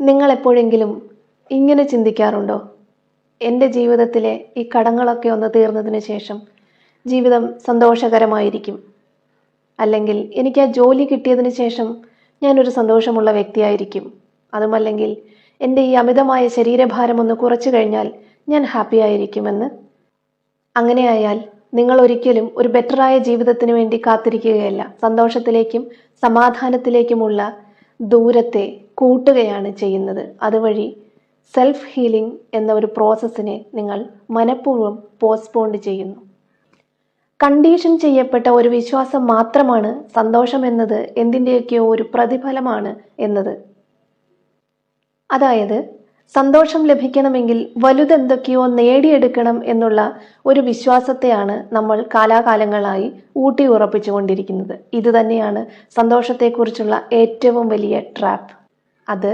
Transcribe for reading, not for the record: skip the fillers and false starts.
നിങ്ങൾ എപ്പോഴെങ്കിലും ഇങ്ങനെ ചിന്തിക്കാറുണ്ടോ? എൻ്റെ ജീവിതത്തിലെ ഈ കടങ്ങളൊക്കെ ഒന്ന് തീർന്നതിന് ശേഷം ജീവിതം സന്തോഷകരമായിരിക്കും. അല്ലെങ്കിൽ എനിക്ക് ആ ജോലി കിട്ടിയതിന് ശേഷം ഞാനൊരു സന്തോഷമുള്ള വ്യക്തിയായിരിക്കും. അതുമല്ലെങ്കിൽ എൻ്റെ ഈ അമിതമായ ശരീരഭാരം ഒന്ന് കുറച്ചു കഴിഞ്ഞാൽ ഞാൻ ഹാപ്പി ആയിരിക്കുമെന്ന്. അങ്ങനെയായാൽ നിങ്ങൾ ഒരിക്കലും ഒരു ബെറ്ററായ ജീവിതത്തിന് വേണ്ടി കാത്തിരിക്കുകയല്ല. സന്തോഷത്തിലേക്കും സമാധാനത്തിലേക്കുമുള്ള ദൂരത്തെ കൂട്ടുകയാണ് ചെയ്യുന്നത്. അതുവഴി സെൽഫ് ഹീലിംഗ് എന്ന ഒരു പ്രോസസ്സിനെ നിങ്ങൾ മനഃപൂർവ്വം പോസ്റ്റ്പോണ്ട് ചെയ്യുന്നു. കണ്ടീഷൻ ചെയ്യപ്പെട്ട ഒരു വിശ്വാസം മാത്രമാണ് സന്തോഷം എന്നത് എന്തിൻ്റെയൊക്കെയോ ഒരു പ്രതിഫലമാണ് എന്നത്. അതായത് സന്തോഷം ലഭിക്കണമെങ്കിൽ വലുതെന്തൊക്കെയോ നേടിയെടുക്കണം എന്നുള്ള ഒരു വിശ്വാസത്തെയാണ് നമ്മൾ കാലാകാലങ്ങളായി ഊട്ടി ഉറപ്പിച്ചുകൊണ്ടിരിക്കുന്നത്. ഇത് തന്നെയാണ് സന്തോഷത്തെക്കുറിച്ചുള്ള ഏറ്റവും വലിയ ട്രാപ്പ്. അത്